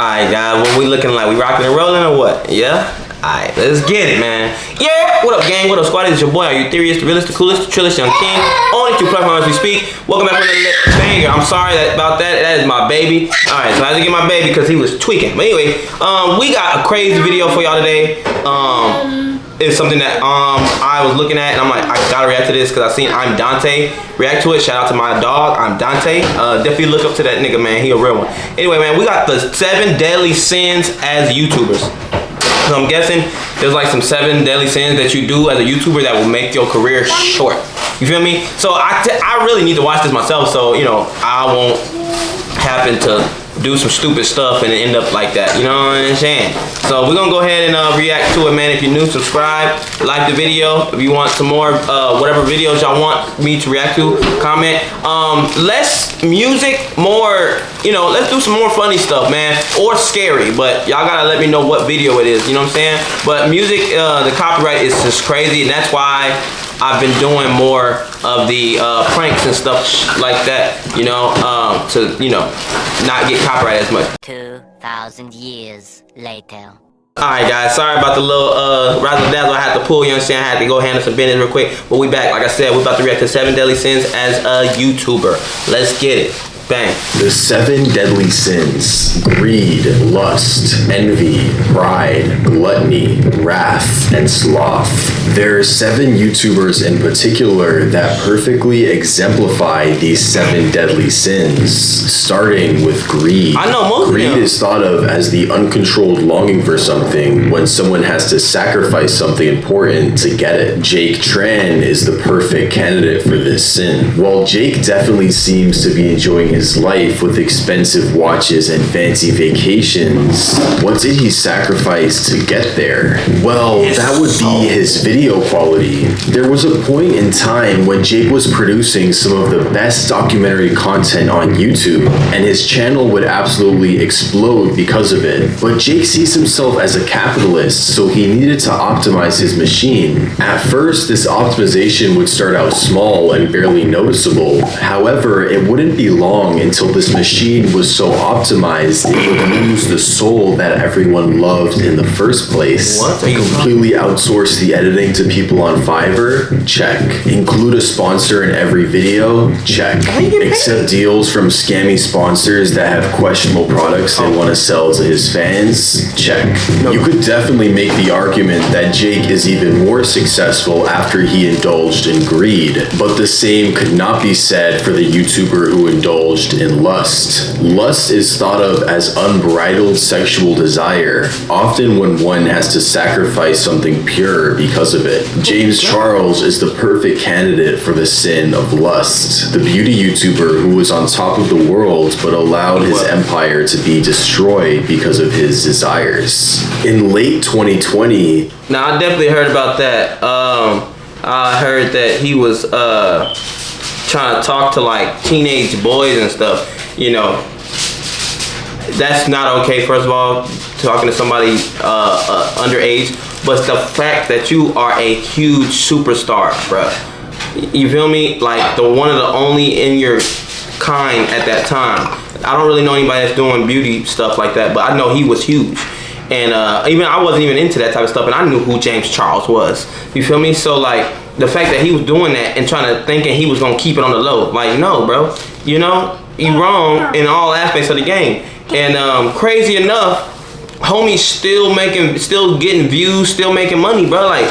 Alright, guys, what we looking like? We rocking and rolling or what? Yeah? Alright, let's get it, man. Yeah! What up, gang? What up, squad? It's your boy. Are you Theorius, the realest, the coolest, the trillest, young king? Only two platforms as we speak. Welcome back from the banger. I'm sorry about that. That is my baby. Alright, so I had to get my baby because he was tweaking. But anyway, we got a crazy video for y'all today. It's something that I was looking at and I'm like, I gotta react to this because I seen I'm Dante react to it. Shout out to my dog, I'm Dante. Definitely look up to that nigga, man. He a real one. Anyway, man, we got the 7 deadly sins as YouTubers. So I'm guessing there's like some 7 deadly sins that you do as a YouTuber that will make your career short. You feel me? So I really need to watch this myself, so you know I won't happen to do some stupid stuff and end up like that. You know what I'm saying? So we're gonna go ahead and react to it, man. If you're new, subscribe, like the video. If you want some more whatever videos y'all want me to react to, comment. Less music, more, you know, let's do some more funny stuff, man, or scary, but y'all gotta let me know what video it is, you know what I'm saying? But music, the copyright is just crazy, and that's why I've been doing more of the pranks and stuff like that, you know, to, you know, not get copyright as much. 2,000 years later. Alright, guys, sorry about the little razzle dazzle I had to pull, you understand? I had to go handle some business real quick, but we back. Like I said, we're about to react to 7 deadly sins as a YouTuber. Let's get it. Bang. The 7 deadly sins: greed, lust, envy, pride, gluttony, wrath, and sloth. There are 7 YouTubers in particular that perfectly exemplify these 7 deadly sins, starting with greed. I know most of them. Greed is thought of as the uncontrolled longing for something when someone has to sacrifice something important to get it. Jake Tran is the perfect candidate for this sin. While Jake definitely seems to be enjoying his life with expensive watches and fancy vacations, what did he sacrifice to get there? Well, that would be his video quality. There was a point in time when Jake was producing some of the best documentary content on YouTube, and his channel would absolutely explode because of it. But Jake sees himself as a capitalist, so he needed to optimize his machine. At first, this optimization would start out small and barely noticeable. However, it wouldn't be long until this machine was so optimized it would lose the soul that everyone loved in the first place. What are you completely outsource the editing to people on Fiverr? Check. Include a sponsor in every video? Check. Accept deals from scammy sponsors that have questionable products they want to sell to his fans? Check. You could definitely make the argument that Jake is even more successful after he indulged in greed, but the same could not be said for the YouTuber who indulged in lust. Lust is thought of as unbridled sexual desire, often when one has to sacrifice something pure because of it. James Charles is the perfect candidate for the sin of lust, the beauty YouTuber who was on top of the world but allowed his empire to be destroyed because of his desires. In late 2020... Now, I definitely heard about that. I heard that he was trying to talk to like teenage boys and stuff, you know. That's not okay, first of all, talking to somebody underage, but the fact that you are a huge superstar, bro. You feel me? Like the one of the only in your kind at that time. I don't really know anybody that's doing beauty stuff like that, but I know he was huge. And even I wasn't even into that type of stuff, and I knew who James Charles was. You feel me? So like the fact that he was doing that and trying to thinking he was gonna keep it on the low, like no, bro. You know, you wrong in all aspects of the game. And crazy enough, homie's still getting views, still making money, bro. Like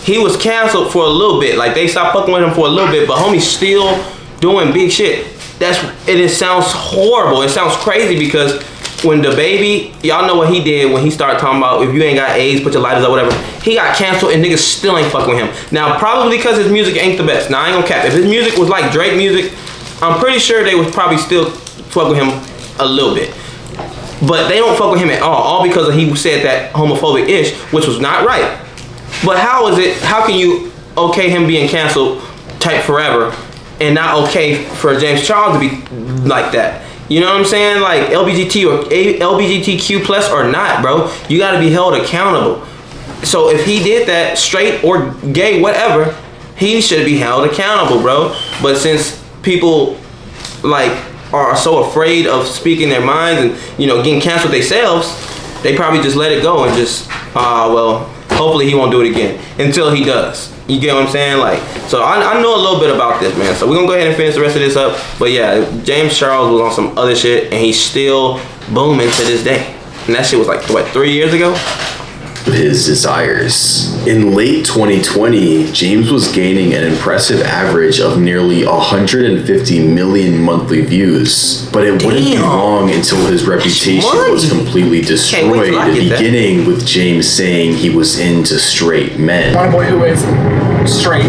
he was canceled for a little bit, like they stopped fucking with him for a little bit, but homie's still doing big shit. It sounds horrible. It sounds crazy because when the baby, y'all know what he did when he started talking about if you ain't got AIDS, put your lighters up, whatever. He got canceled and niggas still ain't fucking with him. Now, probably because his music ain't the best. Now, I ain't gonna cap. If his music was like Drake music, I'm pretty sure they would probably still fuck with him a little bit. But they don't fuck with him at all because he said that homophobic ish, which was not right. But how can you okay him being canceled type forever and not okay for James Charles to be like that? You know what I'm saying? Like LGBTQ plus or not, bro, you gotta be held accountable. So if he did that, straight or gay, whatever, he should be held accountable, bro. But since people like are so afraid of speaking their minds and, you know, getting canceled themselves, they probably just let it go and just, well, hopefully he won't do it again until he does. You get what I'm saying? Like, so I know a little bit about this, man. So we're gonna go ahead and finish the rest of this up. But yeah, James Charles was on some other shit, and he's still booming to this day. And that shit was like, what, 3 years ago? His desires. In late 2020, James was gaining an impressive average of nearly 150 million monthly views, but it wouldn't be long until his reputation was completely destroyed, beginning with James saying he was into straight men. One boy who is straight.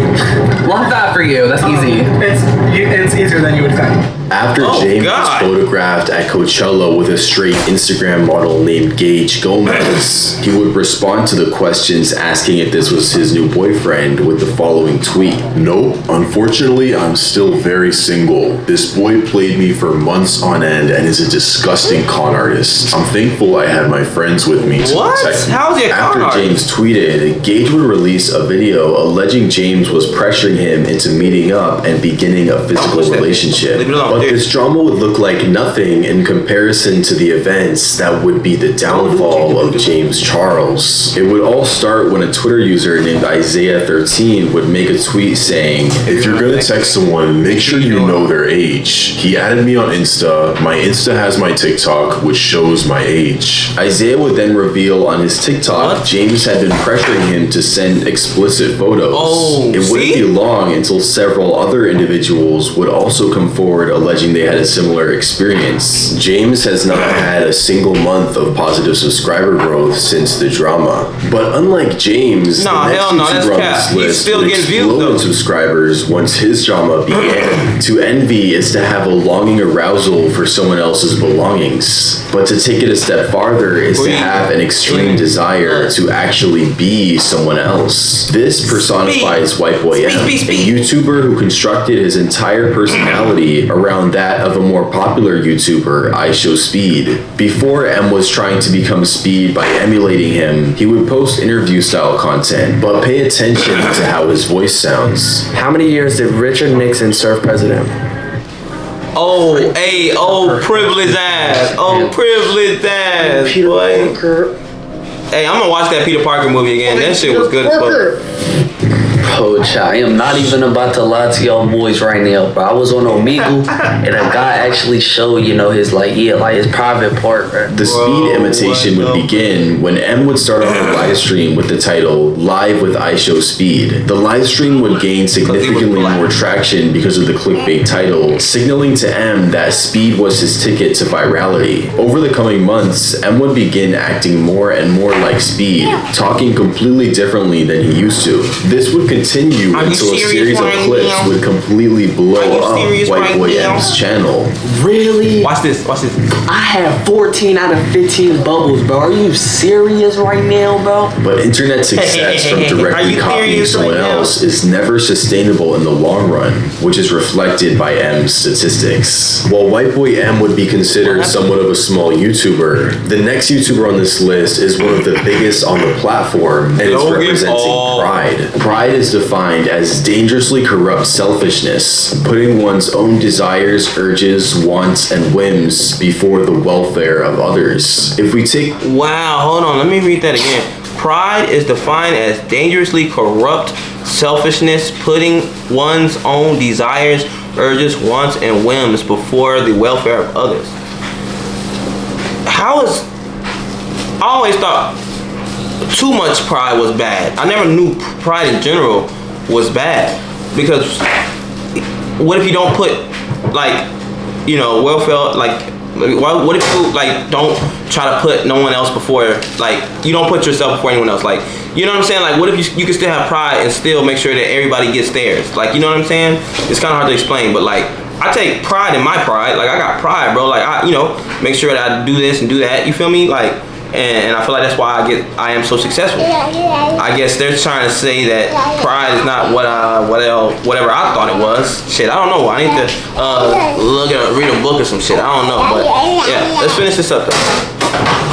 Love that for you. That's easy. It's easier than you would think. After James was photographed at Coachella with a straight Instagram model named Gage Gomez, he would respond to the questions asking if this was his new boyfriend with the following tweet. Nope, unfortunately I'm still very single. This boy played me for months on end and is a disgusting con artist. I'm thankful I had my friends with me to protect me. How's he a con After James artist? tweeted, Gage would release a video alleging James was pressuring him into meeting up and beginning a physical relationship. But this drama would look like nothing in comparison to the events that would be the downfall of James Charles. It would all start when a Twitter user named Isaiah13 would make a tweet saying, if you're gonna text someone, make sure you know their age. He added me on Insta. My Insta has my TikTok, which shows my age. Isaiah would then reveal on his TikTok, James had been pressuring him to send explicit photos. It wouldn't be long until several other individuals would also come forward alleging they had a similar experience. James has not had a single month of positive subscriber growth since the drama. But unlike James, the next YouTuber on this list would explode in subscribers once his drama began. To envy is to have a longing arousal for someone else's belongings. But to take it a step farther is to have an extreme desire to actually be someone else. This personifies White Boy M, a YouTuber who constructed his entire personality around that of a more popular YouTuber, IShowSpeed. Before M was trying to become Speed by emulating him, he would post interview style content, but pay attention to how his voice sounds. How many years did Richard Nixon serve president? Oh, hey, oh, privileged ass. Oh, privileged ass, boy. Hey, I'm gonna watch that Peter Parker movie again. That shit was good as fuck. Oh, child, I am not even about to lie to y'all boys right now, bro. I was on Omegle, and a guy actually showed, you know, his, like, his private part, bro. The Speed imitation would begin when M would start off a live stream with the title, Live with IShowSpeed. The live stream would gain significantly more traction because of the clickbait title, signaling to M that Speed was his ticket to virality. Over the coming months, M would begin acting more and more like Speed, talking completely differently than he used to. This would continue until a series of clips would completely blow up White Boy M's channel. Really? Watch this, watch this. I have 14 out of 15 bubbles, bro. Are you serious right now, bro? But internet success from directly copying someone else is never sustainable in the long run, which is reflected by M's statistics. While White Boy M would be considered somewhat of a small YouTuber, the next YouTuber on this list is one of the biggest on the platform and is representing Pride. Pride is defined as dangerously corrupt selfishness, putting one's own desires, urges, wants, and whims before the welfare of others. If we take... Wow, hold on, let me read that again. Pride is defined as dangerously corrupt selfishness, putting one's own desires, urges, wants, and whims before the welfare of others. I always thought too much pride was bad. I never knew pride in general was bad, because what if you don't put, like, you know, welfare, like, what if you, like, don't try to put no one else before, like, you don't put yourself before anyone else, like, you know what I'm saying? Like, what if you can still have pride and still make sure that everybody gets theirs? Like, you know what I'm saying? It's kind of hard to explain, but, like, I take pride in my pride. Like, I got pride, bro. Like, I, you know, make sure that I do this and do that. You feel me? Like, and I feel like that's why I am so successful. I guess they're trying to say that pride is not whatever I thought it was. Shit, I don't know. I need to read a book or some shit. I don't know, but yeah, let's finish this up though.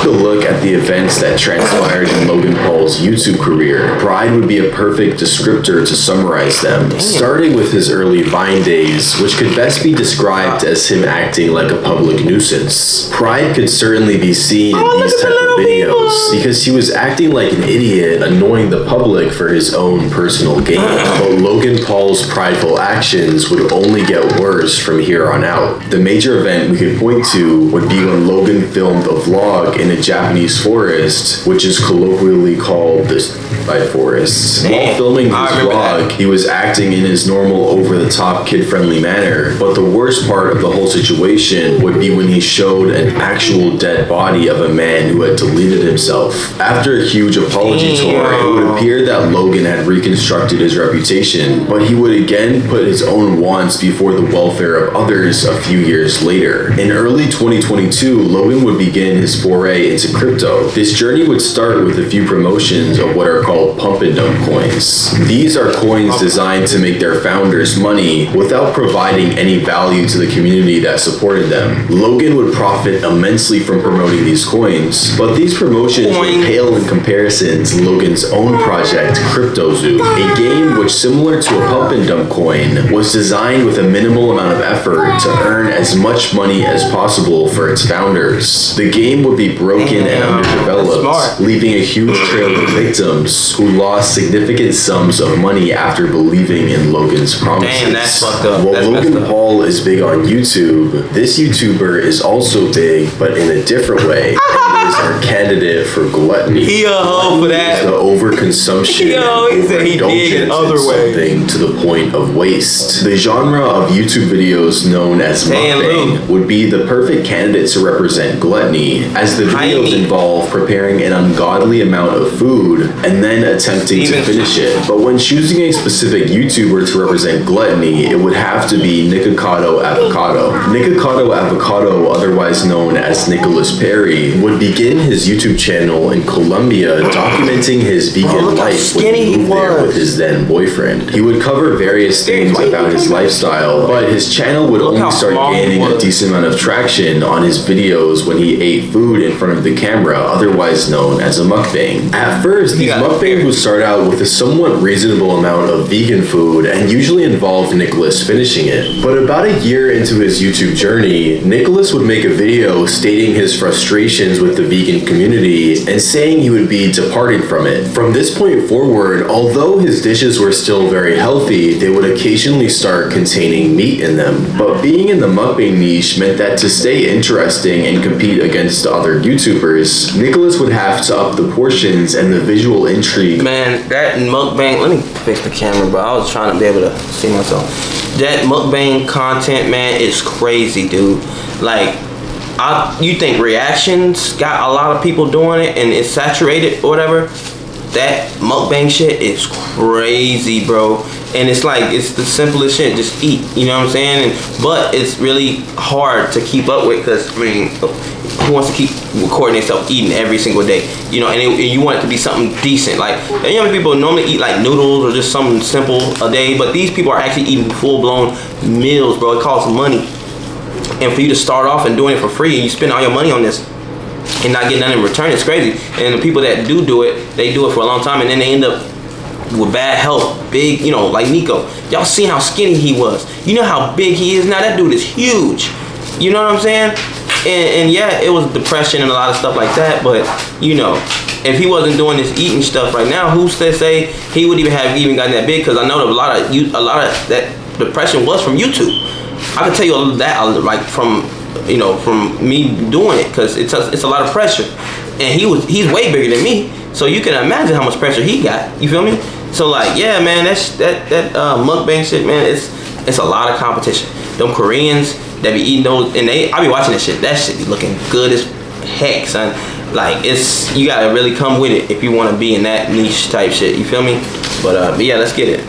To look at the events that transpired in Logan Paul's YouTube career, Pride would be a perfect descriptor to summarize them. Starting with his early Vine days, which could best be described as him acting like a public nuisance. Pride could certainly be seen in these type of videos because he was acting like an idiot, annoying the public for his own personal gain. But Logan Paul's prideful actions would only get worse from here on out. The major event we could point to would be when Logan filmed a vlog in a Japanese forest, which is colloquially called the by forests. While filming his vlog, he was acting in his normal over-the-top kid-friendly manner, but the worst part of the whole situation would be when he showed an actual dead body of a man who had deleted himself. After a huge apology tour, it would appear that Logan had reconstructed his reputation, but he would again put his own wants before the welfare of others a few years later. In early 2022, Logan would begin his foray into crypto. This journey would start with a few promotions of what are called pump and dump coins. These are coins designed to make their founders money without providing any value to the community that supported them. Logan would profit immensely from promoting these coins, but these promotions would pale in comparison to Logan's own project, CryptoZoo, a game which, similar to a pump and dump coin, was designed with a minimal amount of effort to earn as much money as possible for its founders. The game would be broken and underdeveloped, leaving a huge trail of victims who lost significant sums of money after believing in Logan's promises. Damn, that's fucked up. While That's Logan Paul is big on YouTube, this YouTuber is also big, but in a different way. And is our candidate for gluttony. He a hoe for that. The overconsumption He said he did it other way. Something to the point of waste. The genre of YouTube videos known as mukbang would be the perfect candidate to represent gluttony, as the videos involve preparing an ungodly amount of food and then attempting to finish it. But when choosing a specific YouTuber to represent gluttony, it would have to be Nikocado Avocado. Nikocado Avocado, otherwise known as Nicholas Perry, would begin his YouTube channel in Colombia documenting his vegan life when he moved there with his then boyfriend. He would cover various things about his lifestyle, but his channel would only start gaining a decent amount of traction on his videos when he ate food in front of the camera, otherwise known as a mukbang. At first, these mukbangs would start out with a somewhat reasonable amount of vegan food and usually involve Nicholas finishing it. But about a year into his YouTube journey, Nicholas would make a video stating his frustrations with the vegan community and saying he would be departing from it. From this point forward, although his dishes were still very healthy, they would occasionally start containing meat in them. But being in the mukbang niche meant that to stay interesting and compete against the other YouTubers, Nicholas would have to up the portions and the visual intrigue. Man, that mukbang, let me fix the camera, bro. I was trying to be able to see myself. That mukbang content, man, is crazy, dude. Like, you think reactions got a lot of people doing it and it's saturated or whatever? That mukbang shit is crazy, bro. And it's like, it's the simplest shit, just eat, you know what I'm saying? But it's really hard to keep up with, because, I mean, who wants to keep recording themselves eating every single day? You know, and you want it to be something decent. Like, you know, people normally eat like noodles or just something simple a day, but these people are actually eating full-blown meals, bro. It costs money. And for you to start off and doing it for free, and you spend all your money on this and not getting nothing in return, it's crazy. And the people that do it, they do it for a long time, and then they end up with bad health. Big, you know, like Nico. Y'all seen how skinny he was. You know how big he is now? That dude is huge. You know what I'm saying? And yeah, it was depression and a lot of stuff like that, but, you know, if he wasn't doing this eating stuff right now, who's to say he would even have gotten that big? Because I know that a lot of that depression was from YouTube. I can tell you that, like, from, you know, from me doing it, because it's a lot of pressure, and he's way bigger than me, so you can imagine how much pressure he got. You feel me? So, like, yeah, man, that mukbang shit, man, it's a lot of competition. Them Koreans that be eating those, and I be watching that shit. That shit be looking good as heck, son. Like, you gotta really come with it if you want to be in that niche type shit. You feel me? But yeah, let's get it.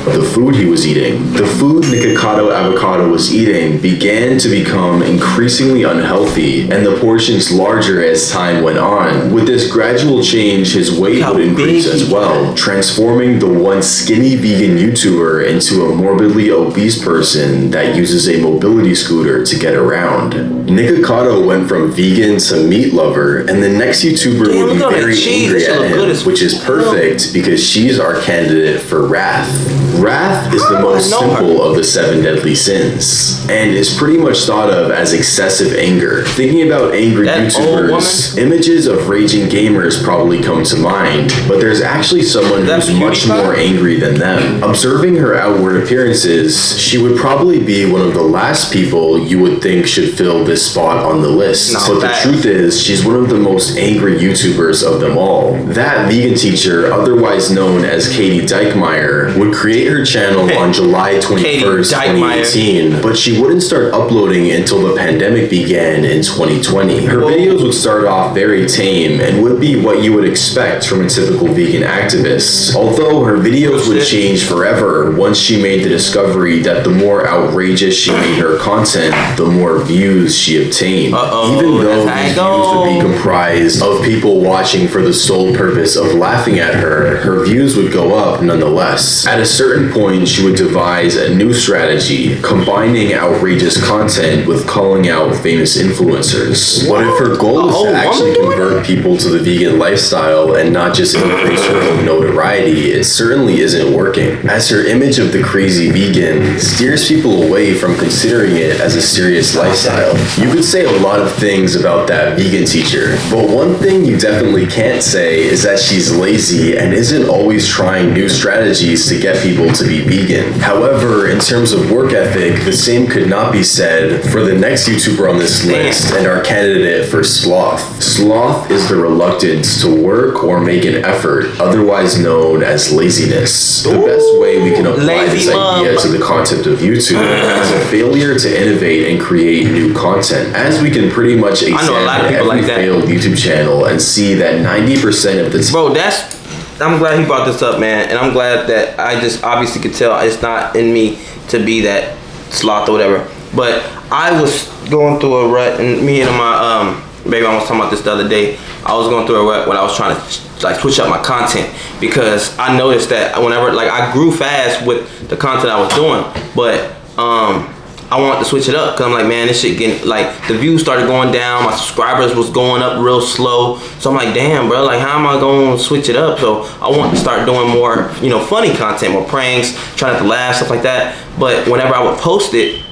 the food he was eating. The food Nikocado Avocado was eating began to become increasingly unhealthy, and the portions larger as time went on. With this gradual change, his weight would increase as well, transforming the once skinny vegan YouTuber into a morbidly obese person that uses a mobility scooter to get around. Nikocado went from vegan to meat lover, and the next YouTuber would be very angry at him, which is perfect because she's our candidate for wrath. Wrath is the most simple of the 7 deadly sins, and is pretty much thought of as excessive anger. Thinking about angry YouTubers, images of raging gamers probably come to mind, but there's actually someone who's much more angry than them. Observing her outward appearances, she would probably be one of the last people you would think should fill this spot on the list. But the truth is, she's one of the most angry YouTubers of them all. That vegan teacher, otherwise known as Katie Dykmeyer, would create her channel on July 21st, 2018, but she wouldn't start uploading until the pandemic began in 2020. Her videos would start off very tame and would be what you would expect from a typical vegan activist. Although her videos would change forever once she made the discovery that the more outrageous she made her content, the more views she obtained. Even though these views would be comprised of people watching for the sole purpose of laughing at her, her views would go up nonetheless. At a certain point, she would devise a new strategy, combining outrageous content with calling out famous influencers. But if her goal is to actually convert people to the vegan lifestyle and not just increase her own notoriety, it certainly isn't working, as her image of the crazy vegan steers people away from considering it as a serious lifestyle. You could say a lot of things about that vegan teacher, but one thing you definitely can't say is that she's lazy and isn't always trying new strategies to get people to be vegan. However, in terms of work ethic, the same could not be said for the next YouTuber on this list and our candidate for sloth. Sloth is the reluctance to work or make an effort, otherwise known as laziness. The best way we can apply this idea to the concept of YouTube is a failure to innovate and create new content, as we can pretty much examine every failed YouTube channel and see that 90% of the I'm glad he brought this up, man, and I'm glad that I just obviously could tell it's not in me to be that sloth or whatever. But I was going through a rut, and me and my baby mom was talking about this the other day. I was going through a rut when I was trying to like switch up my content, because I noticed that whenever I grew fast with the content I was doing, but I wanted to switch it up because I'm like, man, this shit getting, like, the views started going down, my subscribers was going up real slow. So I'm like, damn, bro, like, how am I going to switch it up? So I want to start doing more, funny content, more pranks, trying not to laugh, stuff like that. But whenever I would post it,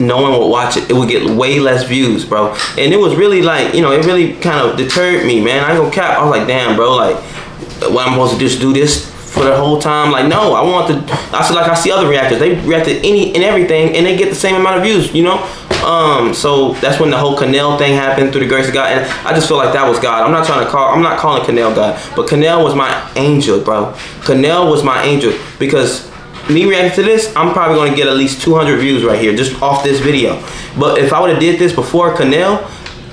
no one would watch it. It would get way less views, bro. And it was really like, it really kind of deterred me, man. I ain't gonna cap. I was like, damn, bro, like, what I'm supposed to just do this for the whole time? Like, no, I see other reactors. They react to any and everything, and they get the same amount of views, So that's when the whole Canel thing happened, through the grace of God, and I just feel like that was God. I'm not calling Canel God, but Canel was my angel, bro. Canel was my angel, because me reacting to this, I'm probably gonna get at least 200 views right here, just off this video. But if I would have did this before Canel,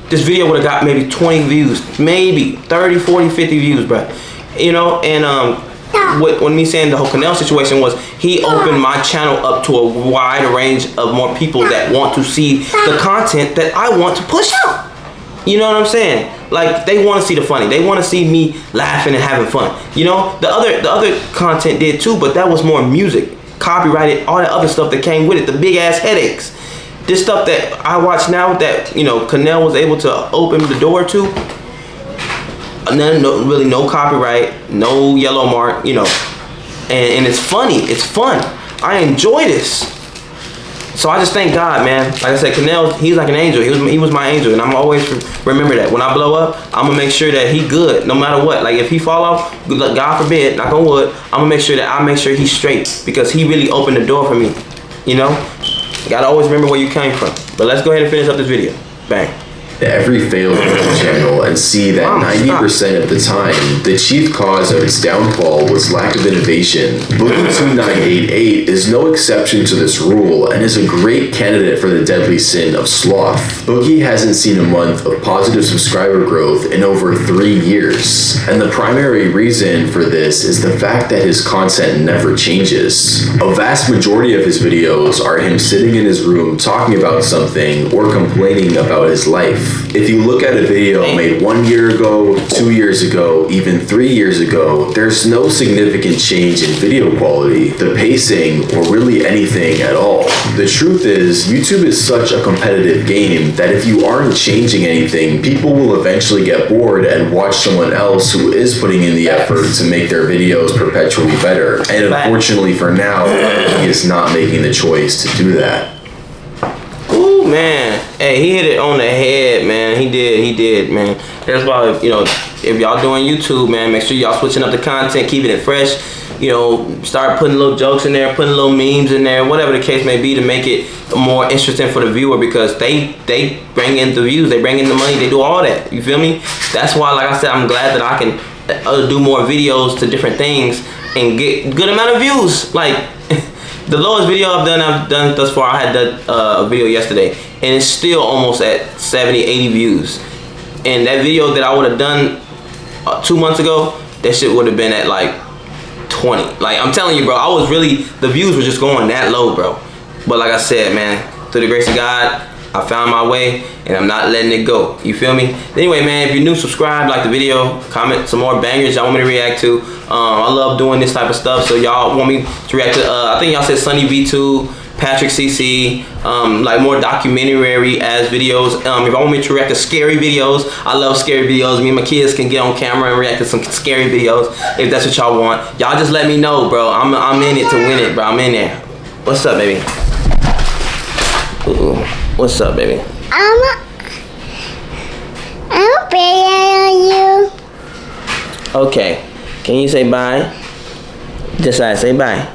this video would have got maybe 20 views, maybe 30, 40, 50 views, bro. When me saying the whole Canel situation was, he opened my channel up to a wide range of more people that want to see the content that I want to push out. You know what I'm saying? Like, they want to see the funny. They want to see me laughing and having fun. The other content did too, but that was more music, copyrighted, all that other stuff that came with it, the big ass headaches. This stuff that I watch now that Canel was able to open the door to. No copyright, no yellow mark, and it's funny, it's fun. I enjoy this. So I just thank God, man. Like I said, Canel, he's like an angel. He was my angel, and I'm always remember that. When I blow up, I'm gonna make sure that he good, no matter what. Like, if he fall off, God forbid, knock on wood, I'm gonna make sure he's straight, because he really opened the door for me. You gotta always remember where you came from. But let's go ahead and finish up this video. Bang. every failed YouTube channel and see that 90% of the time, the chief cause of its downfall was lack of innovation. Boogie2988 is no exception to this rule and is a great candidate for the deadly sin of sloth. Boogie hasn't seen a month of positive subscriber growth in over 3 years, and the primary reason for this is the fact that his content never changes. A vast majority of his videos are him sitting in his room talking about something or complaining about his life. If you look at a video made 1 year ago, 2 years ago, even 3 years ago, there's no significant change in video quality, the pacing, or really anything at all. The truth is, YouTube is such a competitive game that if you aren't changing anything, people will eventually get bored and watch someone else who is putting in the effort to make their videos perpetually better. And unfortunately for now, he is not making the choice to do that. Ooh, man. Hey, he hit it on the head, man. He did, man. That's why, you know, if y'all doing YouTube, man, make sure y'all switching up the content, keeping it fresh. You know, start putting little jokes in there, putting little memes in there, whatever the case may be, to make it more interesting for the viewer, because they bring in the views, they bring in the money, they do all that. You feel me? That's why, like I said, I'm glad that I can do more videos to different things and get good amount of views. Like, the lowest video I've done thus far, I had done a video yesterday, and it's still almost at 70, 80 views. And that video that I would have done 2 months ago, that shit would have been at like 20. Like, I'm telling you, bro, the views were just going that low, bro. But like I said, man, through the grace of God, I found my way, and I'm not letting it go. You feel me? Anyway, man, if you're new, subscribe, like the video, comment some more bangers y'all want me to react to. I love doing this type of stuff, so y'all want me to react to, I think y'all said Sunny V2, Patrick CC, like more documentary as videos. If I want me to react to scary videos, I love scary videos. Me and my kids can get on camera and react to some scary videos if that's what y'all want. Y'all just let me know, bro. I'm in it to win it, bro. I'm in there. What's up, baby? Ooh. What's up, baby? I'm bigger on you. Okay. Can you say bye? Just say bye.